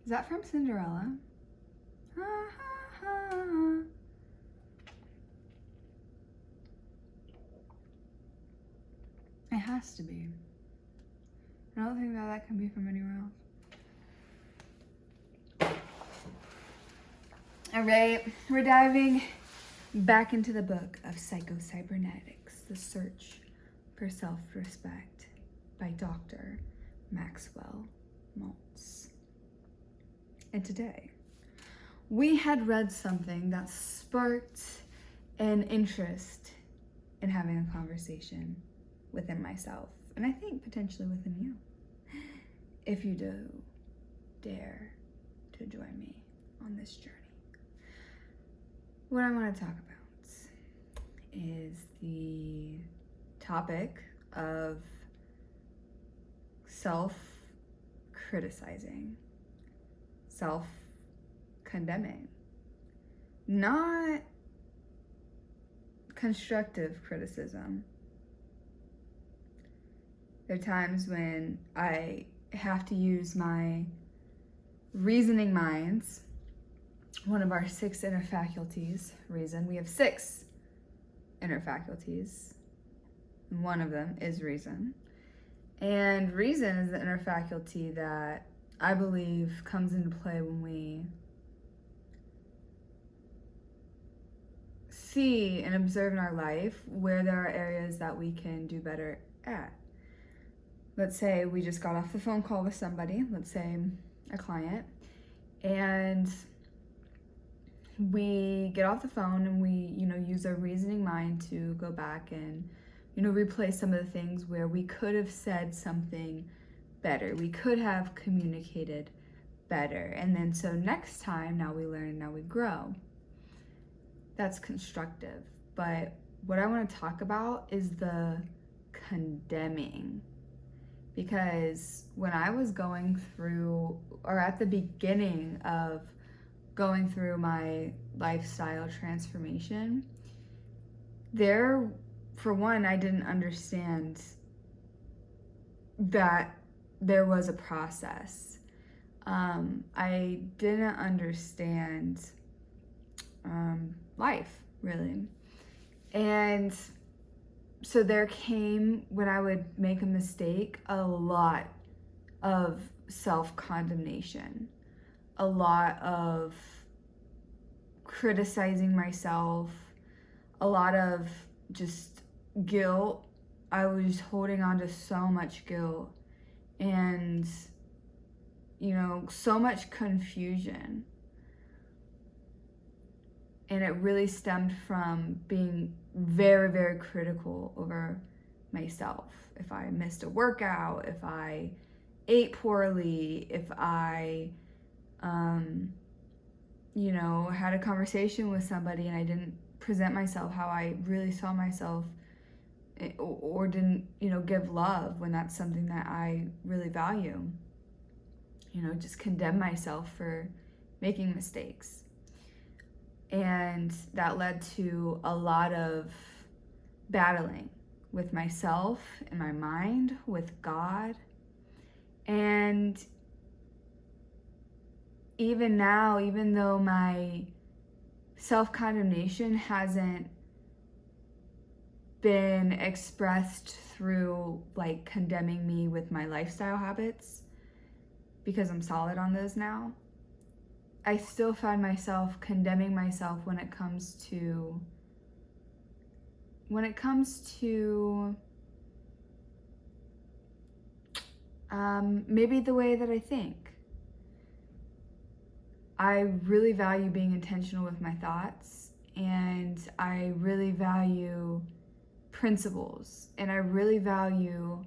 Is that from Cinderella? It has to be. I don't think that can be from anywhere else. All right, we're diving back into the book of Cybernetics, The Search for Self-Respect by Dr. Maxwell Maltz. And today, we had read something that sparked an interest in having a conversation within myself, and I think potentially within you, if you do dare to join me on this journey. What I want to talk about is the topic of self-criticizing, self-condemning, not constructive criticism. There are times when I have to use my reasoning minds, one of our 6 inner faculties, reason. We have 6 inner faculties, and one of them is reason. And reason is the inner faculty that I believe comes into play when we see and observe in our life where there are areas that we can do better at. Let's say we just got off the phone call with somebody, let's say a client, and we get off the phone and we, use our reasoning mind to go back and, replay some of the things where we could have said something better. We could have communicated better. And then so next time, now we learn, now we grow. That's constructive. But what I want to talk about is the condemning. Because when I was going through, or at the beginning of going through my lifestyle transformation, for one, I didn't understand that there was a process. I didn't understand life, really. And so there came, when I would make a mistake, a lot of self-condemnation, a lot of criticizing myself, a lot of just guilt. I was holding on to so much guilt and, so much confusion. And it really stemmed from being very, very critical over myself. If I missed a workout, if I ate poorly, if I, had a conversation with somebody and I didn't present myself how I really saw myself, or didn't, give love when that's something that I really value. Just condemn myself for making mistakes. And that led to a lot of battling with myself, in my mind, with God. And even now, even though my self-condemnation hasn't been expressed through like condemning me with my lifestyle habits, because I'm solid on those now, I still find myself condemning myself when it comes to maybe the way that I think. I really value being intentional with my thoughts, and I really value principles, and I really value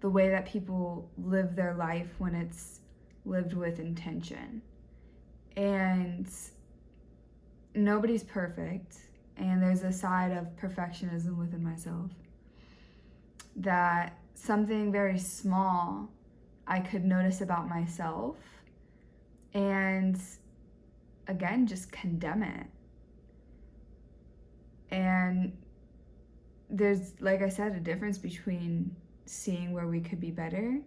the way that people live their life when it's lived with intention. And nobody's perfect, and there's a side of perfectionism within myself that something very small I could notice about myself and again just condemn it. And there's, like I said, a difference between seeing where we could be better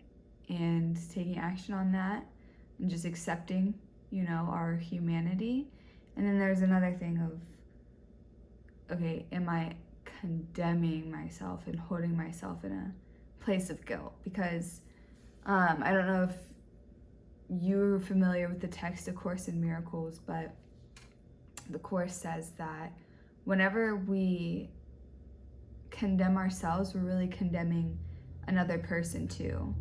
and taking action on that and just accepting, our humanity. And then there's another thing of, okay, am I condemning myself and holding myself in a place of guilt? Because I don't know if you're familiar with the text, A Course in Miracles, but the Course says that whenever we condemn ourselves, we're really condemning another person too.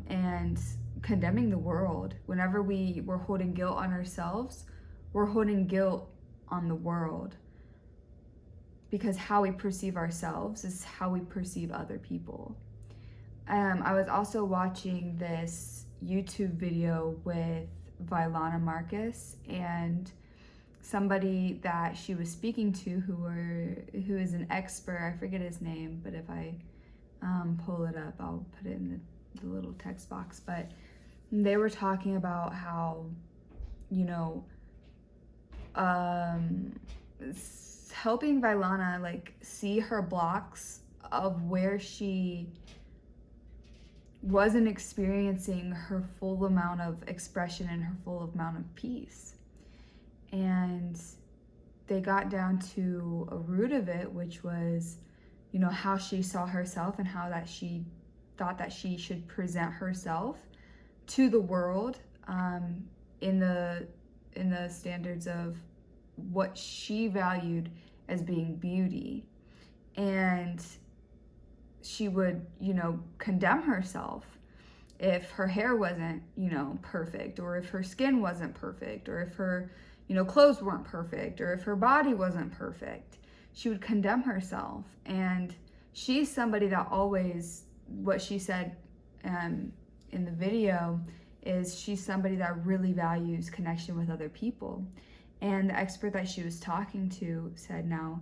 And condemning the world. Whenever we're holding guilt on ourselves, we're holding guilt on the world. Because how we perceive ourselves is how we perceive other people. I was also watching this YouTube video with Vylana Marcus and somebody that she was speaking to who is an expert. I forget his name, but if I pull it up, I'll put it in the little text box. But they were talking about how, helping Vylana like see her blocks of where she wasn't experiencing her full amount of expression and her full amount of peace. And they got down to a root of it, which was, how she saw herself and how that she thought that she should present herself to the world in the standards of what she valued as being beauty. And she would, condemn herself if her hair wasn't, perfect, or if her skin wasn't perfect, or if her, clothes weren't perfect, or if her body wasn't perfect. She would condemn herself. And she's somebody that always, what she said in the video is she's somebody that really values connection with other people. And the expert that she was talking to said, now,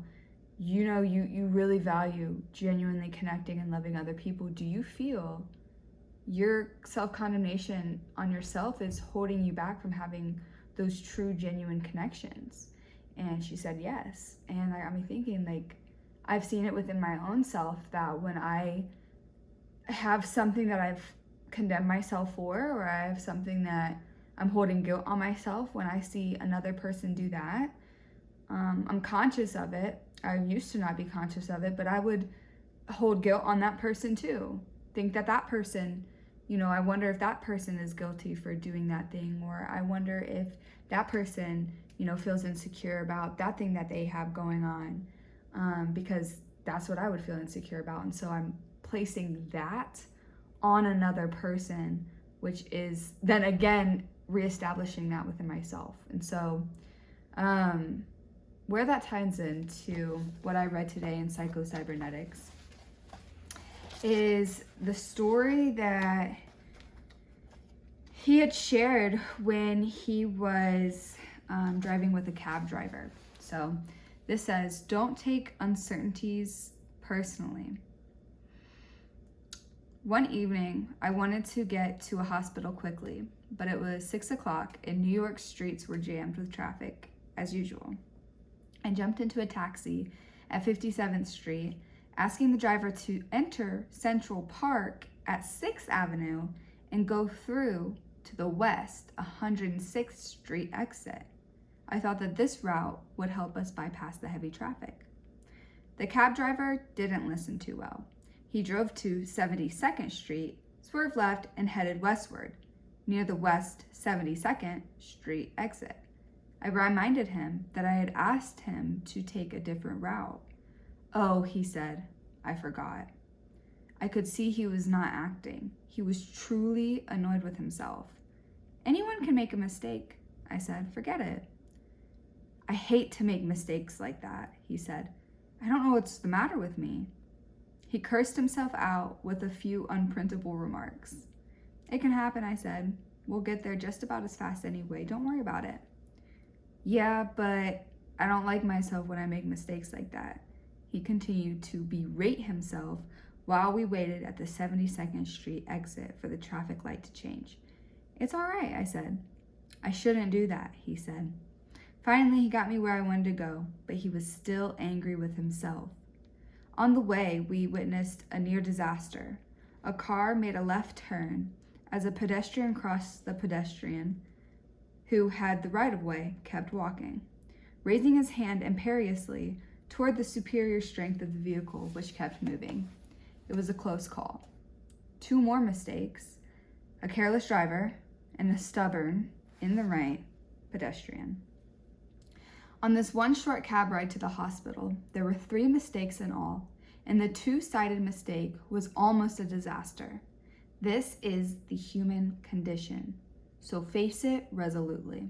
you really value genuinely connecting and loving other people. Do you feel your self-condemnation on yourself is holding you back from having those true, genuine connections? And she said yes. And that got me thinking, like, I've seen it within my own self that when I have something that I've condemned myself for, or I have something that I'm holding guilt on myself, when I see another person do that, I'm conscious of it. I used to not be conscious of it, but I would hold guilt on that person too. Think that person, I wonder if that person is guilty for doing that thing, or I wonder if that person, feels insecure about that thing that they have going on, because that's what I would feel insecure about. And so I'm placing that on another person, which is then again reestablishing that within myself. And so where that ties into what I read today in Cybernetics is the story that he had shared when he was driving with a cab driver. So this says, don't take uncertainties personally. One evening, I wanted to get to a hospital quickly, but it was 6 o'clock and New York streets were jammed with traffic, as usual. I jumped into a taxi at 57th Street, asking the driver to enter Central Park at 6th Avenue and go through to the west 106th Street exit. I thought that this route would help us bypass the heavy traffic. The cab driver didn't listen too well. He drove to 72nd Street, swerved left, and headed westward, near the West 72nd Street exit. I reminded him that I had asked him to take a different route. Oh, he said, I forgot. I could see he was not acting. He was truly annoyed with himself. Anyone can make a mistake, I said. Forget it. I hate to make mistakes like that, he said. I don't know what's the matter with me. He cursed himself out with a few unprintable remarks. It can happen, I said. We'll get there just about as fast anyway. Don't worry about it. Yeah, but I don't like myself when I make mistakes like that. He continued to berate himself while we waited at the 72nd Street exit for the traffic light to change. It's all right, I said. I shouldn't do that, he said. Finally, he got me where I wanted to go, but he was still angry with himself. On the way, we witnessed a near disaster. A car made a left turn as a pedestrian crossed the pedestrian who had the right-of-way kept walking, raising his hand imperiously toward the superior strength of the vehicle which kept moving. It was a close call. 2 more mistakes, a careless driver and a stubborn, in the right, pedestrian. On this one short cab ride to the hospital, there were 3 mistakes in all, and the 2-sided mistake was almost a disaster. This is the human condition, so face it resolutely.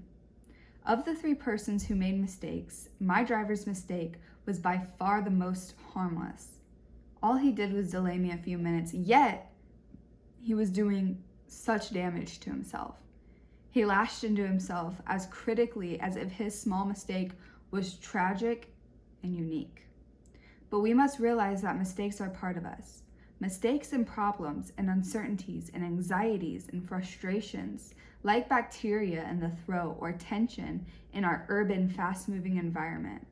Of the 3 persons who made mistakes, my driver's mistake was by far the most harmless. All he did was delay me a few minutes, yet he was doing such damage to himself. He lashed into himself as critically as if his small mistake was tragic and unique. But we must realize that mistakes are part of us. Mistakes and problems and uncertainties and anxieties and frustrations, like bacteria in the throat or tension in our urban, fast-moving environment.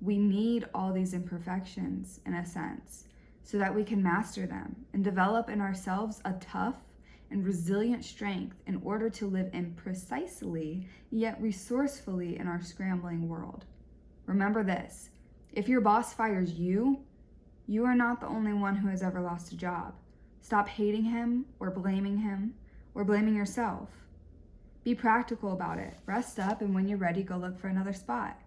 We need all these imperfections, in a sense, so that we can master them and develop in ourselves a tough and resilient strength in order to live imprecisely yet resourcefully in our scrambling world. Remember this: if your boss fires you, you are not the only one who has ever lost a job. Stop hating him or blaming yourself. Be practical about it. Rest up, and when you're ready, go look for another spot.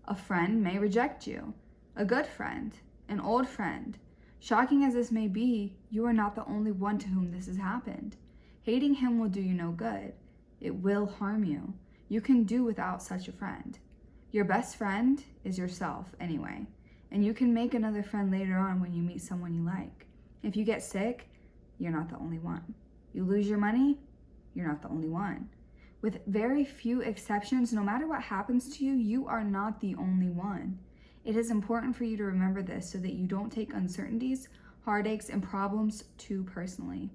A friend may reject you, a good friend, an old friend. Shocking as this may be, you are not the only one to whom this has happened. Hating him will do you no good. It will harm you. You can do without such a friend. Your best friend is yourself anyway, and you can make another friend later on when you meet someone you like. If you get sick, you're not the only one. You lose your money, you're not the only one. With very few exceptions, no matter what happens to you, you are not the only one. It is important for you to remember this so that you don't take uncertainties, heartaches, and problems too personally.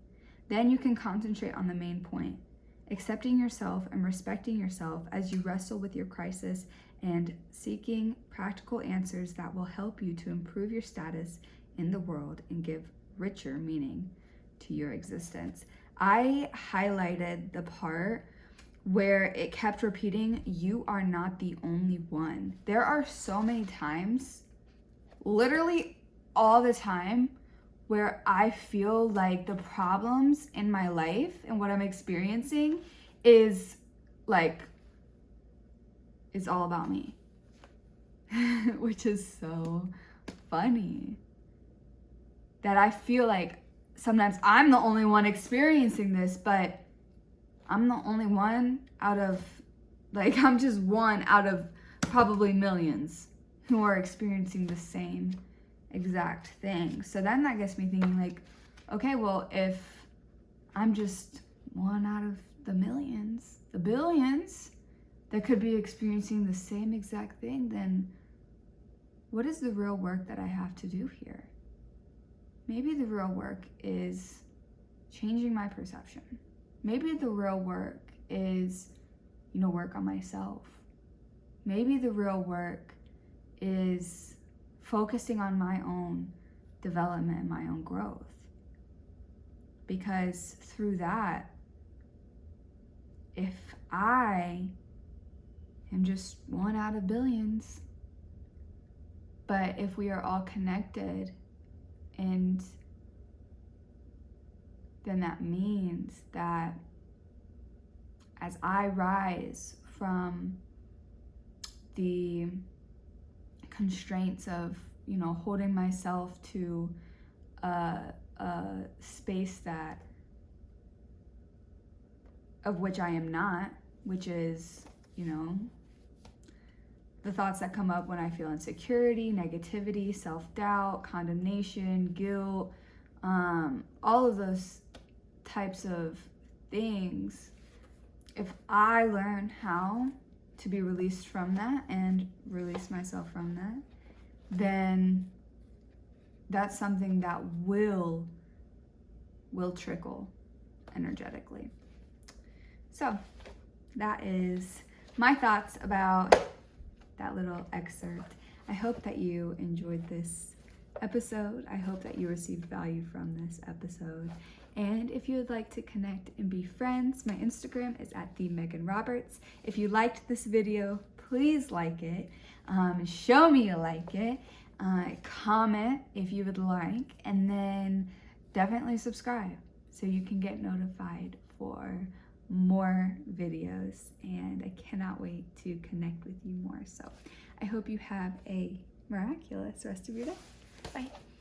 Then you can concentrate on the main point, accepting yourself and respecting yourself as you wrestle with your crisis and seeking practical answers that will help you to improve your status in the world and give richer meaning to your existence. I highlighted the part where it kept repeating, you are not the only one. There are so many times, literally all the time, where I feel like the problems in my life and what I'm experiencing is all about me, which is so funny. That I feel like sometimes I'm the only one experiencing this, but I'm the only one I'm just one out of probably millions who are experiencing the same exact thing. So then that gets me thinking okay, well, if I'm just one out of the millions, the billions that could be experiencing the same exact thing, then what is the real work that I have to do here? Maybe the real work is changing my perception. Maybe the real work is, work on myself. Maybe the real work is focusing on my own development and my own growth. Because through that, if I am just one out of billions, but if we are all connected, and then that means that as I rise from the constraints of, holding myself to a space of which I am not, which is, the thoughts that come up when I feel insecurity, negativity, self-doubt, condemnation, guilt, all of those types of things. If I learn how to be released from that and release myself from that, then that's something that will trickle energetically. So that is my thoughts about that little excerpt. I hope that you enjoyed this episode. I hope that you received value from this episode. And if you would like to connect and be friends, my Instagram is at @themeganroberts. If you liked this video, please like it. Show me you like it. Comment if you would like, and then definitely subscribe so you can get notified for more videos. And I cannot wait to connect with you more. So I hope you have a miraculous rest of your day. Bye.